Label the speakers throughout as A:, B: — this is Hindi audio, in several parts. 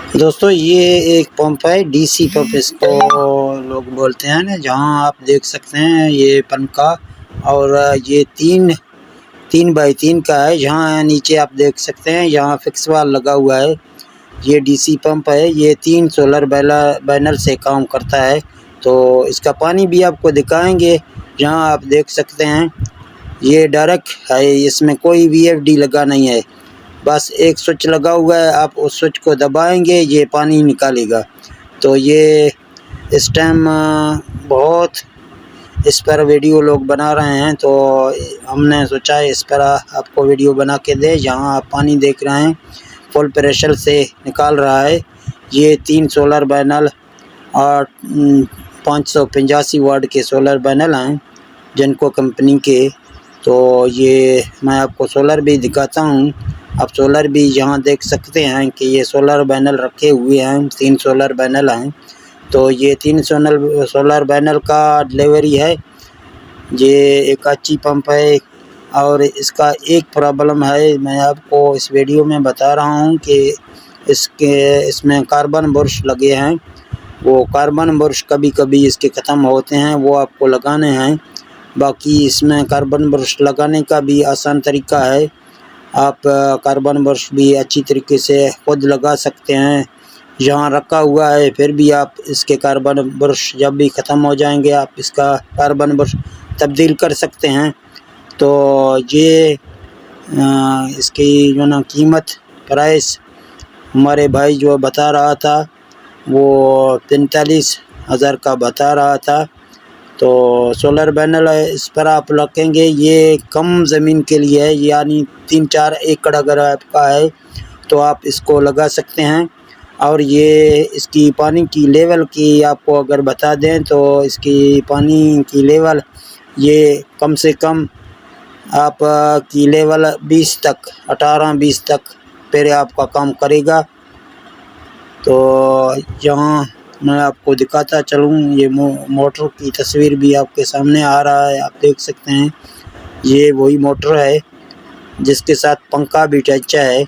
A: दोस्तों ये एक पंप है, डीसी पंप इसको लोग बोलते हैं ना। जहाँ आप देख सकते हैं ये पंखा, और ये तीन तीन बाई तीन का है। जहाँ नीचे आप देख सकते हैं यहाँ फिक्स वाल लगा हुआ है। ये डीसी पंप है, ये 3 सोलर पैनल से काम करता है। तो इसका पानी भी आपको दिखाएंगे। जहाँ आप देख सकते हैं ये डायरेक्ट है, इसमें कोई वीएफडी लगा नहीं है। बस एक स्विच लगा हुआ है, आप उस स्विच को दबाएंगे ये पानी निकालेगा। तो ये इस टाइम बहुत इस पर वीडियो लोग बना रहे हैं, तो हमने सोचा इस पर आपको वीडियो बना के दे। जहाँ आप पानी देख रहे हैं फुल प्रेशर से निकाल रहा है। ये 3 सोलर पैनल और 585 वाट के सोलर पैनल हैं जिनको कंपनी के। तो ये मैं आपको सोलर भी दिखाता हूँ। आप सोलर भी यहाँ देख सकते हैं कि ये सोलर पैनल रखे हुए हैं, 3 सोलर पैनल हैं। तो ये 3 सोलर पैनल का डिलीवरी है। ये एक अच्छी पंप है, और इसका एक प्रॉब्लम है, मैं आपको इस वीडियो में बता रहा हूँ कि इसमें कार्बन बुरश लगे हैं। वो कार्बन बुरश कभी कभी इसके ख़त्म होते हैं, वो आपको लगाने हैं। बाकी इसमें कार्बन ब्रश लगाने का भी आसान तरीका है। आप कार्बन ब्रश भी अच्छी तरीके से खुद लगा सकते हैं। यहाँ रखा हुआ है, फिर भी आप इसके कार्बन ब्रश जब भी ख़त्म हो जाएंगे आप इसका कार्बन ब्रश तब्दील कर सकते हैं। तो ये इसकी जो ना कीमत प्राइस हमारे भाई जो बता रहा था वो 45,000 का बता रहा था। तो सोलर पैनल है, इस पर आप रखेंगे। ये कम ज़मीन के लिए है, यानी 3-4 एकड़ अगर आपका है तो आप इसको लगा सकते हैं। और ये इसकी पानी की लेवल की आपको अगर बता दें तो इसकी पानी की लेवल ये कम से कम आप की लेवल 20 तक 18-20 तक फिर आपका काम करेगा। तो यहाँ मैं आपको दिखाता चलूँ, ये मोटर की तस्वीर भी आपके सामने आ रहा है, आप देख सकते हैं। ये वही मोटर है जिसके साथ पंखा भी अटैच है।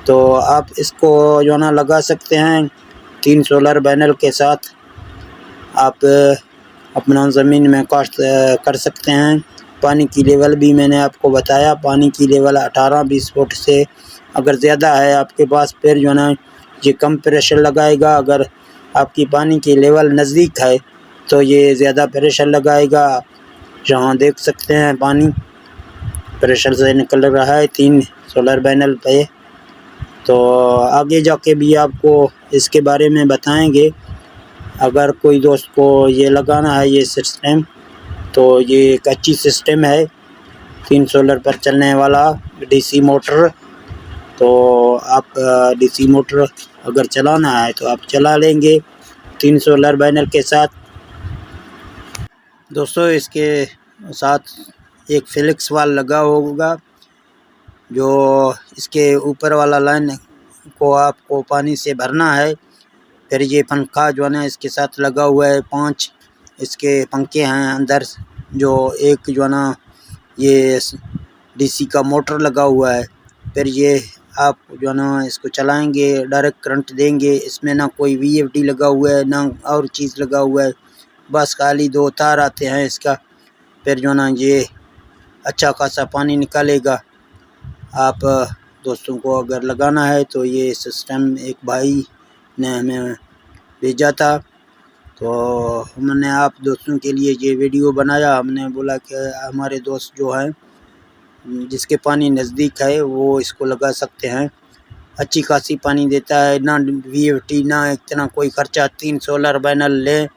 A: तो आप इसको जो ना लगा सकते हैं 3 सोलर पैनल के साथ। आप अपना ज़मीन में काश्त कर सकते हैं। पानी की लेवल भी मैंने आपको बताया, पानी की लेवल 18-20 फुट से अगर ज़्यादा है आपके पास फिर जो ना ये कम प्रेशर लगाएगा। अगर आपकी पानी की लेवल नज़दीक है तो ये ज़्यादा प्रेशर लगाएगा। जहाँ देख सकते हैं पानी प्रेशर से निकल रहा है 3 सोलर पैनल पे। तो आगे जाके भी आपको इसके बारे में बताएंगे। अगर कोई दोस्त को ये लगाना है ये सिस्टम, तो ये एक अच्छी सिस्टम है, 3 सोलर पर चलने वाला डीसी मोटर। तो आप डीसी मोटर अगर चलाना है तो आप चला लेंगे 3 सोलर पैनल के साथ। दोस्तों इसके साथ एक फ्लेक्स वाल लगा होगा, जो इसके ऊपर वाला लाइन को आपको पानी से भरना है। फिर ये पंखा जो है ना इसके साथ लगा हुआ है, 5 इसके पंखे हैं अंदर। जो एक जो है ना ये डीसी का मोटर लगा हुआ है। फिर ये आप जो है ना इसको चलाएंगे डायरेक्ट करंट देंगे। इसमें ना कोई वीएफडी लगा हुआ है ना और चीज़ लगा हुआ है, बस खाली 2 तार आते हैं इसका। फिर जो ना ये अच्छा खासा पानी निकालेगा। आप दोस्तों को अगर लगाना है तो ये सिस्टम एक भाई ने हमें भेजा था, तो हमने आप दोस्तों के लिए ये वीडियो बनाया। हमने बोला कि हमारे दोस्त जो हैं जिसके पानी नज़दीक है वो इसको लगा सकते हैं। अच्छी खासी पानी देता है, ना वीएफटी ना इतना कोई खर्चा। 3 सोलर पैनल लें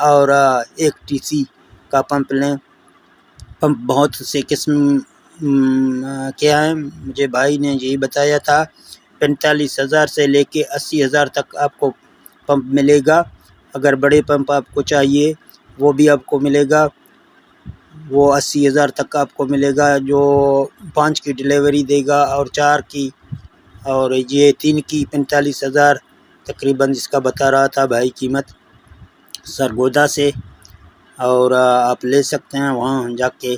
A: और एक डीसी का पंप लें। पंप बहुत से किस्म क्या है, मुझे भाई ने यही बताया था। 45,000 से लेके 80,000 तक आपको पंप मिलेगा। अगर बड़े पंप आपको चाहिए वो भी आपको मिलेगा, वो 80,000 तक आपको मिलेगा, जो 5 की डिलीवरी देगा और 4 की, और ये 3 की 45,000 तकरीबन जिसका बता रहा था भाई कीमत सरगोदा से। और आप ले सकते हैं वहाँ जाके।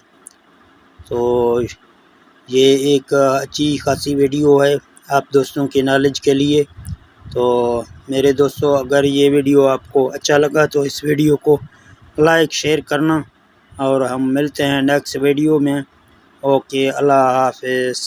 A: तो ये एक अच्छी खासी वीडियो है आप दोस्तों के नॉलेज के लिए। तो मेरे दोस्तों, अगर ये वीडियो आपको अच्छा लगा तो इस वीडियो को लाइक शेयर करना, और हम मिलते हैं नेक्स्ट वीडियो में। ओके, अल्लाह हाफिज़।